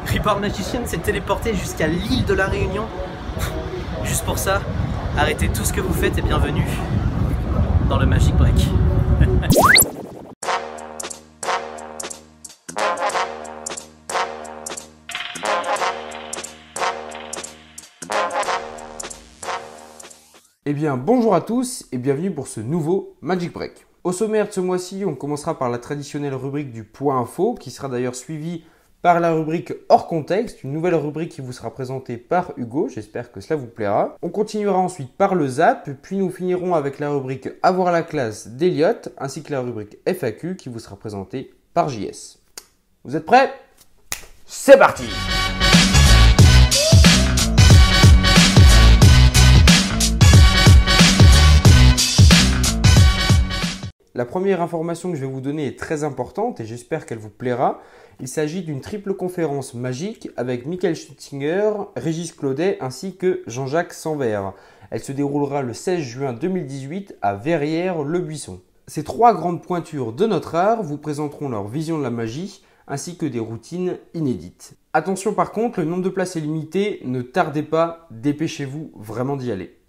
Reborn Magician s'est téléporté jusqu'à l'île de la Réunion. Juste pour ça, arrêtez tout ce que vous faites et bienvenue dans le Magic Break. Eh bien, bonjour à tous et bienvenue pour ce nouveau Magic Break. Au sommaire de ce mois-ci, on commencera par la traditionnelle rubrique du point info, qui sera d'ailleurs suivie par la rubrique hors contexte, une nouvelle rubrique qui vous sera présentée par Hugo, j'espère que cela vous plaira. On continuera ensuite par le zap, puis nous finirons avec la rubrique avoir la classe d'Eliott, ainsi que la rubrique FAQ qui vous sera présentée par JS. Vous êtes prêts? C'est parti! La première information que je vais vous donner est très importante et j'espère qu'elle vous plaira. Il s'agit d'une triple conférence magique avec Michael Schutzinger, Régis Claudet ainsi que Jean-Jacques Sanvert. Elle se déroulera le 16 juin 2018 à Verrières-le-Buisson. Ces trois grandes pointures de notre art vous présenteront leur vision de la magie ainsi que des routines inédites. Attention par contre, le nombre de places est limité, ne tardez pas, dépêchez-vous vraiment d'y aller.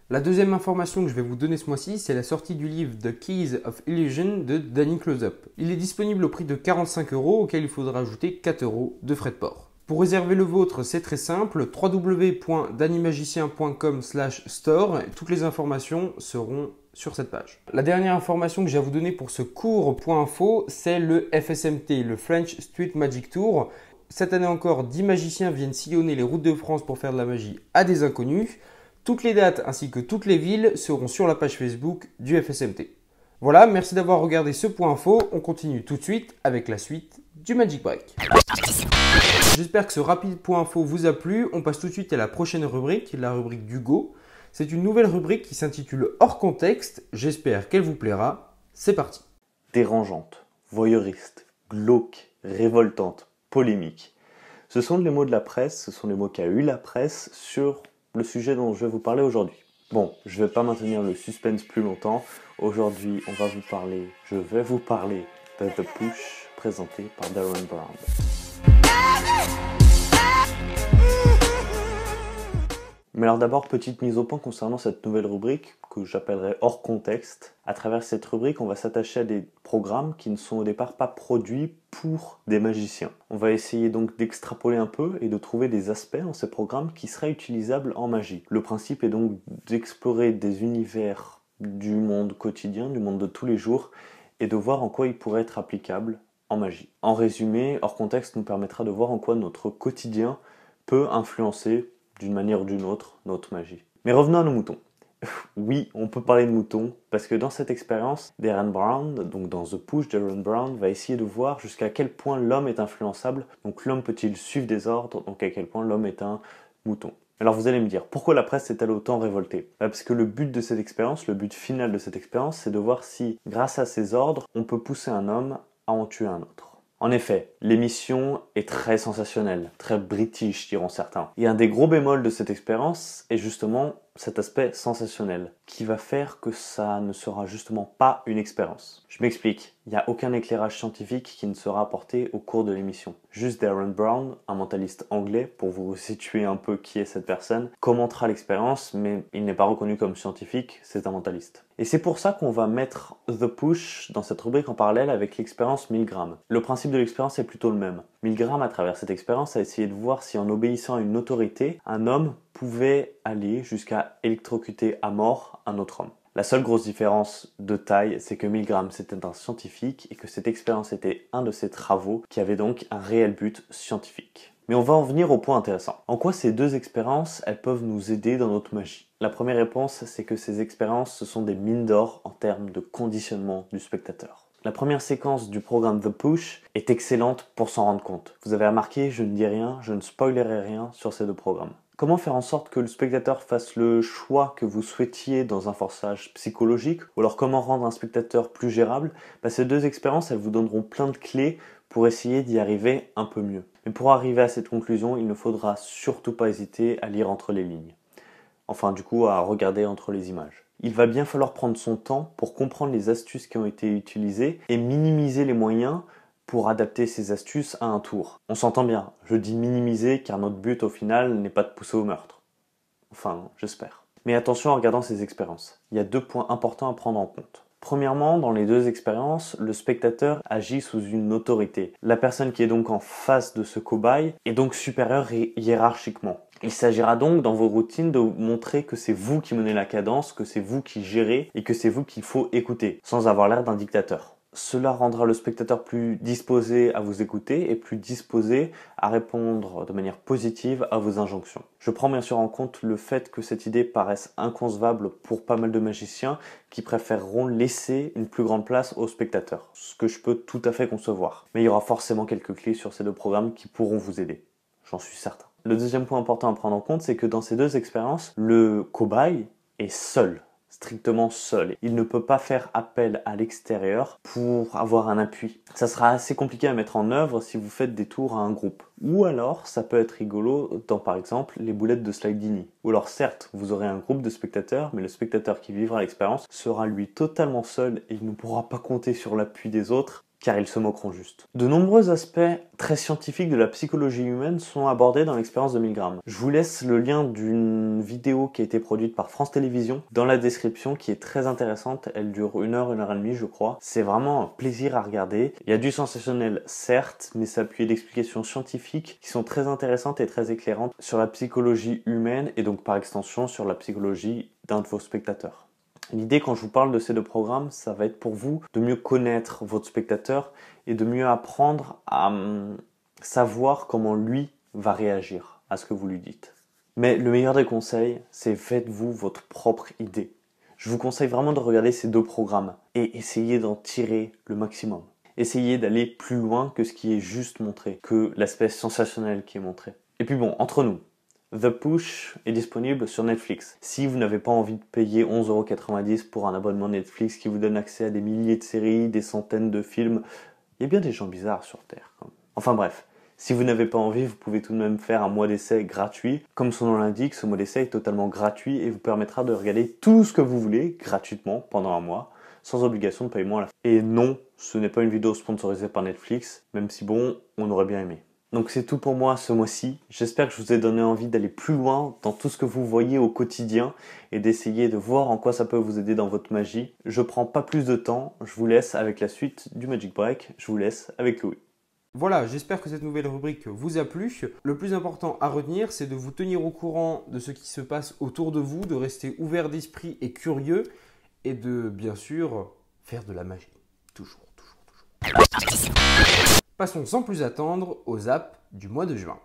La deuxième information que je vais vous donner ce mois-ci, c'est la sortie du livre The Keys of Illusion de Danny Close-Up. Il est disponible au prix de 45 € auquel il faudra ajouter 4 € de frais de port. Pour réserver le vôtre, c'est très simple, www.dannymagicien.com/store. Toutes les informations seront sur cette page. La dernière information que j'ai à vous donner pour ce court point info, c'est le FSMT, le French Street Magic Tour. Cette année encore, 10 magiciens viennent sillonner les routes de France pour faire de la magie à des inconnus. Toutes les dates ainsi que toutes les villes seront sur la page Facebook du FSMT. Voilà, merci d'avoir regardé ce point info. On continue tout de suite avec la suite du Magic Break. J'espère que ce rapide point info vous a plu. On passe tout de suite à la prochaine rubrique, la rubrique d'Hugo. C'est une nouvelle rubrique qui s'intitule Hors contexte. J'espère qu'elle vous plaira. C'est parti. Dérangeante, voyeuriste, glauque, révoltante, polémique. Ce sont les mots de la presse, ce sont les mots qu'a eu la presse sur le sujet dont je vais vous parler aujourd'hui. Bon, je ne vais pas maintenir le suspense plus longtemps. Aujourd'hui, je vais vous parler de The Push, présenté par Darren Brown. Mais alors d'abord, petite mise au point concernant cette nouvelle rubrique que j'appellerai hors contexte. À travers cette rubrique, on va s'attacher à des programmes qui ne sont au départ pas produits pour des magiciens. On va essayer donc d'extrapoler un peu et de trouver des aspects dans ces programmes qui seraient utilisables en magie. Le principe est donc d'explorer des univers du monde quotidien, du monde de tous les jours, et de voir en quoi ils pourraient être applicables en magie. En résumé, hors contexte nous permettra de voir en quoi notre quotidien peut influencer d'une manière ou d'une autre notre magie. Mais revenons à nos moutons. Oui, on peut parler de moutons, parce que dans cette expérience, Darren Brown, donc dans The Push, Darren Brown va essayer de voir jusqu'à quel point l'homme est influençable. Donc l'homme peut-il suivre des ordres, donc à quel point l'homme est un mouton. Alors vous allez me dire, pourquoi la presse s'est-elle autant révoltée? Parce que le but de cette expérience, le but final de cette expérience, c'est de voir si, grâce à ces ordres, on peut pousser un homme à en tuer un autre. En effet, l'émission est très sensationnelle, très british diront certains. Et un des gros bémols de cette expérience est justement cet aspect sensationnel, qui va faire que ça ne sera justement pas une expérience. Je m'explique, il n'y a aucun éclairage scientifique qui ne sera apporté au cours de l'émission. Juste Darren Brown, un mentaliste anglais, pour vous situer un peu qui est cette personne, commentera l'expérience, mais il n'est pas reconnu comme scientifique, c'est un mentaliste. Et c'est pour ça qu'on va mettre The Push dans cette rubrique en parallèle avec l'expérience Milgram. Le principe de l'expérience est plutôt le même. Milgram, à travers cette expérience, a essayé de voir si en obéissant à une autorité, un homme pouvait aller jusqu'à électrocuter à mort un autre homme. La seule grosse différence de taille, c'est que Milgram c'était un scientifique et que cette expérience était un de ses travaux qui avait donc un réel but scientifique. Mais on va en venir au point intéressant. En quoi ces deux expériences, elles peuvent nous aider dans notre magie? La première réponse, c'est que ces expériences, ce sont des mines d'or en termes de conditionnement du spectateur. La première séquence du programme The Push est excellente pour s'en rendre compte. Vous avez remarqué, je ne dis rien, je ne spoilerai rien sur ces deux programmes. Comment faire en sorte que le spectateur fasse le choix que vous souhaitiez dans un forçage psychologique? Ou alors comment rendre un spectateur plus gérable? Ces deux expériences, elles vous donneront plein de clés pour essayer d'y arriver un peu mieux. Mais pour arriver à cette conclusion, il ne faudra surtout pas hésiter à lire entre les lignes. Enfin, du coup, à regarder entre les images. Il va bien falloir prendre son temps pour comprendre les astuces qui ont été utilisées et minimiser les moyens pour adapter ces astuces à un tour. On s'entend bien, je dis minimiser car notre but au final n'est pas de pousser au meurtre. Enfin, j'espère. Mais attention en regardant ces expériences, il y a 2 points importants à prendre en compte. Premièrement, dans les 2 expériences, le spectateur agit sous une autorité. La personne qui est donc en face de ce cobaye est donc supérieure hiérarchiquement. Il s'agira donc dans vos routines de montrer que c'est vous qui menez la cadence, que c'est vous qui gérez et que c'est vous qu'il faut écouter, sans avoir l'air d'un dictateur. Cela rendra le spectateur plus disposé à vous écouter et plus disposé à répondre de manière positive à vos injonctions. Je prends bien sûr en compte le fait que cette idée paraisse inconcevable pour pas mal de magiciens qui préféreront laisser une plus grande place au spectateur, ce que je peux tout à fait concevoir. Mais il y aura forcément quelques clés sur ces 2 programmes qui pourront vous aider, j'en suis certain. Le deuxième point important à prendre en compte, c'est que dans ces 2 expériences, le cobaye est seul. Strictement seul. Il ne peut pas faire appel à l'extérieur pour avoir un appui. Ça sera assez compliqué à mettre en œuvre si vous faites des tours à un groupe. Ou alors, ça peut être rigolo dans par exemple les boulettes de Slidini. Ou alors certes, vous aurez un groupe de spectateurs, mais le spectateur qui vivra l'expérience sera lui totalement seul et il ne pourra pas compter sur l'appui des autres, car ils se moqueront juste. De nombreux aspects très scientifiques de la psychologie humaine sont abordés dans l'expérience de Milgram. Je vous laisse le lien d'une vidéo qui a été produite par France Télévisions dans la description, qui est très intéressante. Elle dure 1 heure, 1 heure et demie, je crois. C'est vraiment un plaisir à regarder. Il y a du sensationnel, certes, mais c'est appuyé d'explications scientifiques qui sont très intéressantes et très éclairantes sur la psychologie humaine et donc par extension sur la psychologie d'un de vos spectateurs. L'idée quand je vous parle de ces 2 programmes, ça va être pour vous de mieux connaître votre spectateur et de mieux apprendre à savoir comment lui va réagir à ce que vous lui dites. Mais le meilleur des conseils, c'est faites-vous votre propre idée. Je vous conseille vraiment de regarder ces 2 programmes et essayez d'en tirer le maximum. Essayez d'aller plus loin que ce qui est juste montré, que l'aspect sensationnel qui est montré. Et puis bon, entre nous, The Push est disponible sur Netflix. Si vous n'avez pas envie de payer 11,90 € pour un abonnement Netflix qui vous donne accès à des milliers de séries, des centaines de films, il y a bien des gens bizarres sur Terre. Enfin bref, si vous n'avez pas envie, vous pouvez tout de même faire un mois d'essai gratuit. Comme son nom l'indique, ce mois d'essai est totalement gratuit et vous permettra de regarder tout ce que vous voulez gratuitement pendant un mois, sans obligation de paiement à la fin. Et non, ce n'est pas une vidéo sponsorisée par Netflix, même si bon, on aurait bien aimé. Donc c'est tout pour moi ce mois-ci. J'espère que je vous ai donné envie d'aller plus loin dans tout ce que vous voyez au quotidien et d'essayer de voir en quoi ça peut vous aider dans votre magie. Je prends pas plus de temps, je vous laisse avec la suite du Magic Break. Je vous laisse avec Louis. Voilà, j'espère que cette nouvelle rubrique vous a plu. Le plus important à retenir, c'est de vous tenir au courant de ce qui se passe autour de vous, de rester ouvert d'esprit et curieux et de, bien sûr, faire de la magie. Toujours. Passons sans plus attendre aux zaps du mois de juin.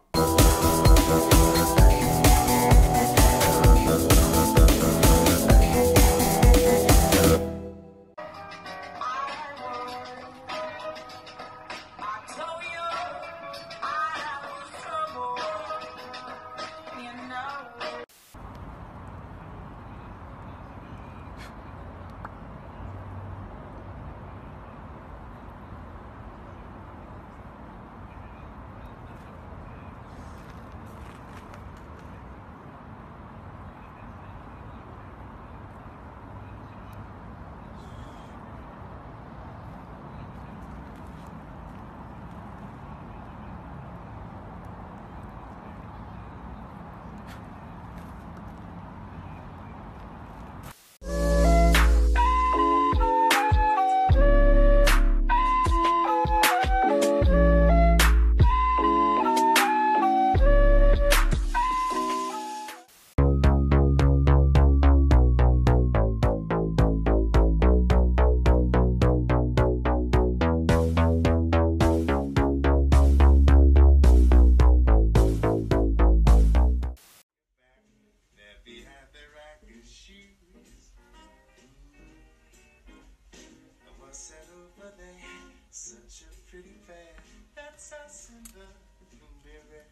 Such a pretty pair, that's us in the blueberry.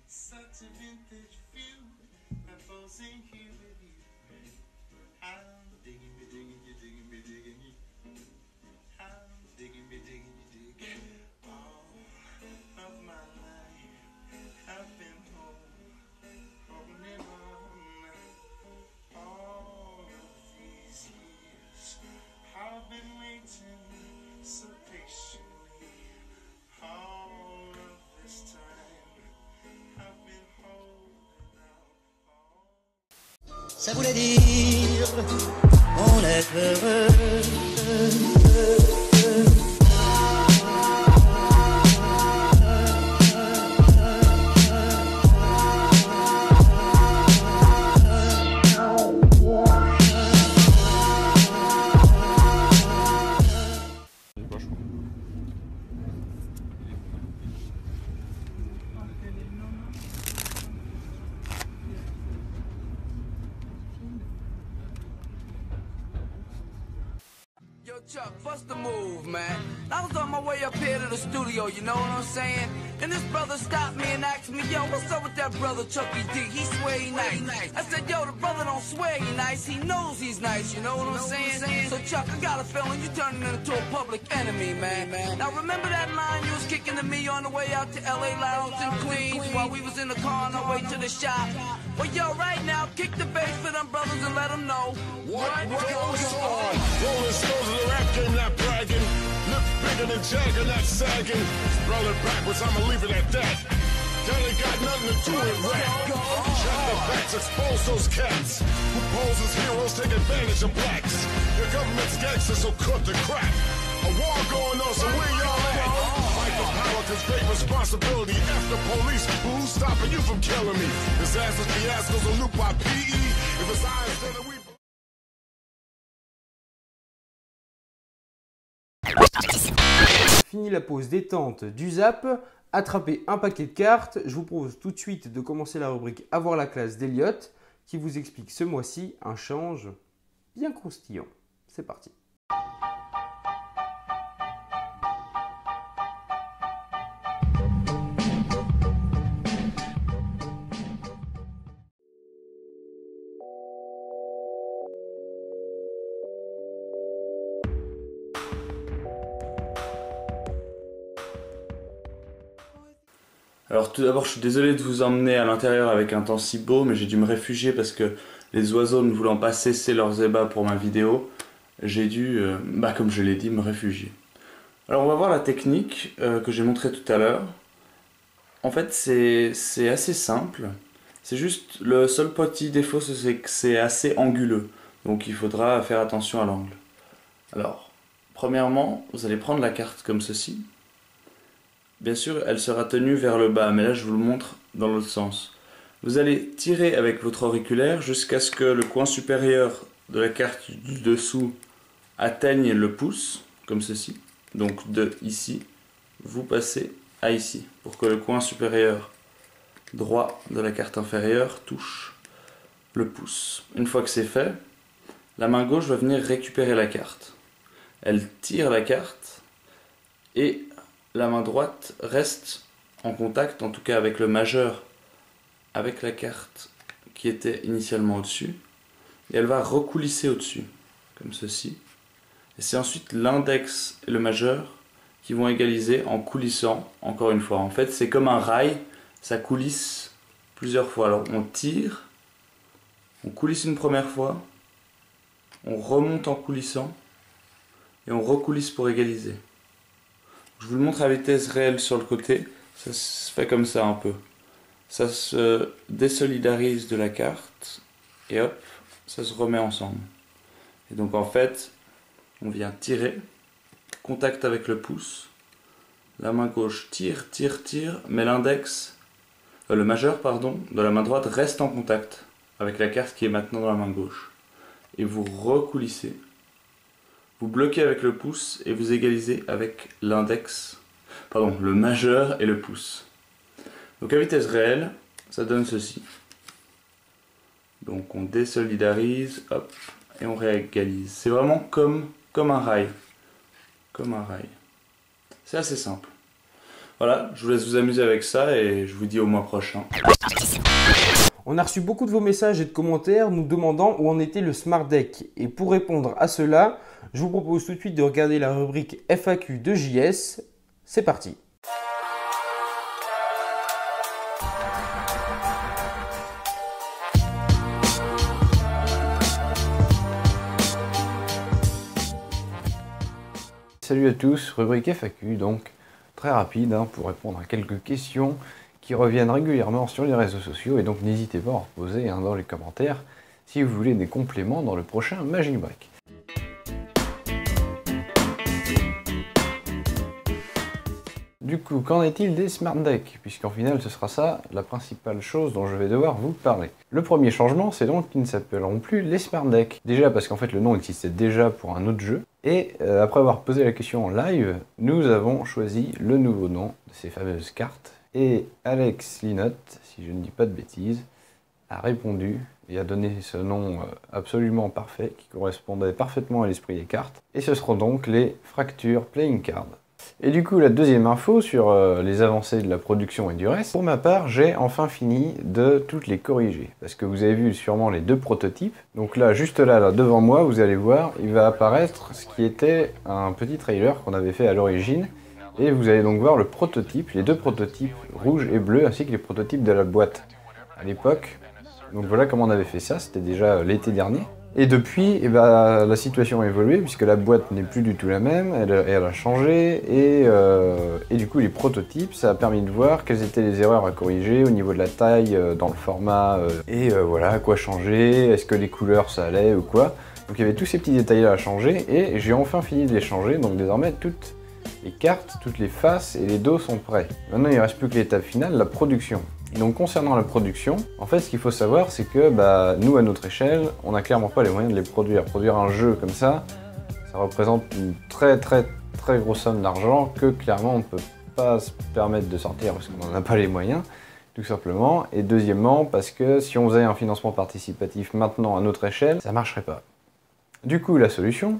Such a vintage view, that falls in here with you. I'm digging me, digging you, digging me, digging you. I'm digging me, digging you, dig. All of my life, I've been holding on. All of these years, I've been waiting so patiently Ça voulait dire on est heureux. Yo, Chuck, bust the move, man. I was on my way up here to the studio, you know what I'm saying? And this brother stopped me and asked me, yo, what's up with that brother Chucky D? He swear he nice. I said, yo, the brother don't swear he nice, he knows he's nice, you know what I'm saying? So, Chuck, I got a feeling you turning into a public enemy, man. Now, remember that line you was kicking to me on the way out to LA Lounge in Queens while we was in the car on our way to the shop? Well, yo, right now, kick the bass for them brothers and let them know what goes on. Rolling stones in the rap game, not bragging. Lips bigger than Jagger, not sagging. Roll it backwards, I'ma leave it at that. That ain't got nothing to do with rap. Check the facts, expose those cats who pose as heroes, take advantage of blacks. Your government's gangsters, so cut the crap. A war going on, so where y'all at? Fight for power, cause great responsibility. F the police, who's stopping you from killing me? Disasters, fiascos, a loop by PE. If it's I instead of we... Fini la pause détente du zap, attrapez un paquet de cartes. Je vous propose tout de suite de commencer la rubrique Avoir la classe d'Eliott qui vous explique ce mois-ci un change bien croustillant. C'est parti. Alors tout d'abord, je suis désolé de vous emmener à l'intérieur avec un temps si beau, mais j'ai dû me réfugier parce que les oiseaux ne voulant pas cesser leurs ébats pour ma vidéo, j'ai dû, comme je l'ai dit, me réfugier. Alors on va voir la technique que j'ai montrée tout à l'heure. En fait, c'est assez simple. C'est juste, le seul petit défaut, c'est que c'est assez anguleux. Donc il faudra faire attention à l'angle. Alors, premièrement, vous allez prendre la carte comme ceci. Bien sûr, elle sera tenue vers le bas, mais là je vous le montre dans l'autre sens. Vous allez tirer avec votre auriculaire jusqu'à ce que le coin supérieur de la carte du dessous atteigne le pouce, comme ceci. Donc de ici, vous passez à ici, pour que le coin supérieur droit de la carte inférieure touche le pouce. Une fois que c'est fait, la main gauche va venir récupérer la carte. Elle tire la carte et la main droite reste en contact, en tout cas avec le majeur, avec la carte qui était initialement au-dessus, et elle va recoulisser au-dessus, comme ceci. Et c'est ensuite l'index et le majeur qui vont égaliser en coulissant, encore une fois. En fait, c'est comme un rail, ça coulisse plusieurs fois. Alors on tire, on coulisse une première fois, on remonte en coulissant, et on recoulisse pour égaliser. Je vous le montre à vitesse réelle sur le côté, ça se fait comme ça un peu. Ça se désolidarise de la carte et hop, ça se remet ensemble. Et donc en fait, on vient tirer, contact avec le pouce, la main gauche tire, tire, tire, mais l'index, le majeur pardon, de la main droite reste en contact avec la carte qui est maintenant dans la main gauche. Et vous recoulissez. Vous bloquez avec le pouce et vous égalisez avec l'index, pardon, le majeur et le pouce. Donc à vitesse réelle, ça donne ceci. Donc on désolidarise, hop, et on réégalise. C'est vraiment comme un rail. Comme un rail. C'est assez simple. Voilà, je vous laisse vous amuser avec ça et je vous dis au mois prochain. On a reçu beaucoup de vos messages et de commentaires nous demandant où en était le Smart Deck. Et pour répondre à cela, je vous propose tout de suite de regarder la rubrique FAQ de JS. C'est parti. Salut à tous, rubrique FAQ, donc très rapide pour répondre à quelques questions qui reviennent régulièrement sur les réseaux sociaux, et donc n'hésitez pas à en reposer dans les commentaires si vous voulez des compléments dans le prochain Magic Break. Du coup, qu'en est-il des Smart Decks? Puisqu'en final, ce sera ça la principale chose dont je vais devoir vous parler. Le premier changement, c'est donc qu'ils ne s'appelleront plus les Smart Decks. Déjà parce qu'en fait, le nom existait déjà pour un autre jeu. Et après avoir posé la question en live, nous avons choisi le nouveau nom de ces fameuses cartes. Et Alex Linotte, si je ne dis pas de bêtises, a répondu et a donné ce nom absolument parfait qui correspondait parfaitement à l'esprit des cartes. Et ce seront donc les Fracture Playing Cards. Et du coup, la deuxième info sur les avancées de la production et du reste, pour ma part, j'ai enfin fini de toutes les corriger. Parce que vous avez vu sûrement les deux prototypes. Donc là, juste là, devant moi, vous allez voir, il va apparaître ce qui était un petit trailer qu'on avait fait à l'origine. Et vous allez donc voir le prototype, les deux prototypes rouge et bleu, ainsi que les prototypes de la boîte à l'époque. Donc voilà comment on avait fait ça, c'était déjà l'été dernier. Et depuis, la situation a évolué puisque la boîte n'est plus du tout la même, elle a changé et du coup les prototypes, ça a permis de voir quelles étaient les erreurs à corriger au niveau de la taille, dans le format, voilà, quoi changer, est-ce que les couleurs ça allait ou quoi. Donc il y avait tous ces petits détails là à changer et j'ai enfin fini de les changer, donc désormais toutes les cartes, toutes les faces et les dos sont prêts. Maintenant il ne reste plus que l'étape finale, la production. Donc concernant la production, en fait ce qu'il faut savoir c'est que nous à notre échelle, on n'a clairement pas les moyens de les produire. Produire un jeu comme ça représente une très grosse somme d'argent que clairement on ne peut pas se permettre de sortir parce qu'on n'en a pas les moyens, tout simplement. Et deuxièmement parce que si on faisait un financement participatif maintenant à notre échelle, ça ne marcherait pas. Du coup la solution,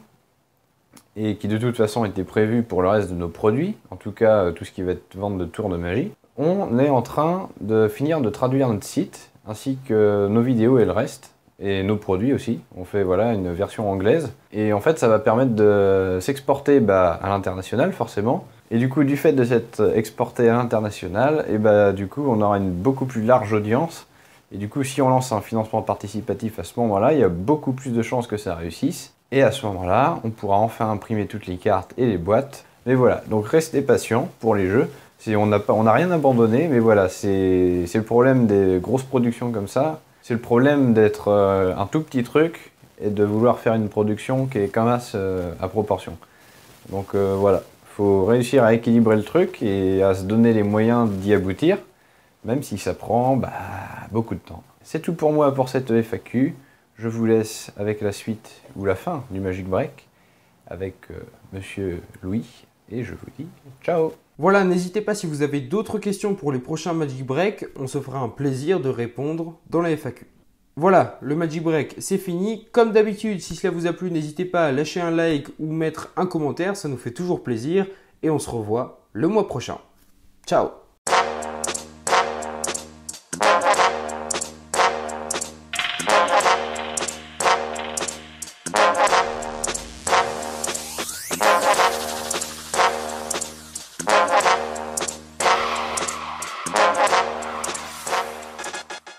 et qui de toute façon était prévue pour le reste de nos produits, en tout cas tout ce qui va être vente de tours de magie, on est en train de finir de traduire notre site, ainsi que nos vidéos et le reste, et nos produits aussi. On fait voilà une version anglaise, et en fait ça va permettre de s'exporter à l'international forcément, et du coup du fait de s'être exporté à l'international, et du coup on aura une beaucoup plus large audience, et du coup si on lance un financement participatif à ce moment-là, il y a beaucoup plus de chances que ça réussisse, et à ce moment-là, on pourra enfin imprimer toutes les cartes et les boîtes. Mais voilà, donc restez patients pour les jeux. On n'a rien abandonné, mais voilà, c'est le problème des grosses productions comme ça. C'est le problème d'être un tout petit truc et de vouloir faire une production qui est quand même à proportion. Donc voilà, il faut réussir à équilibrer le truc et à se donner les moyens d'y aboutir, même si ça prend beaucoup de temps. C'est tout pour moi pour cette FAQ. Je vous laisse avec la suite ou la fin du Magic Break avec Monsieur Louis et je vous dis ciao. Voilà, n'hésitez pas si vous avez d'autres questions pour les prochains Magic Break, on se fera un plaisir de répondre dans la FAQ. Voilà, le Magic Break c'est fini. Comme d'habitude, si cela vous a plu, n'hésitez pas à lâcher un like ou mettre un commentaire, ça nous fait toujours plaisir et on se revoit le mois prochain. Ciao.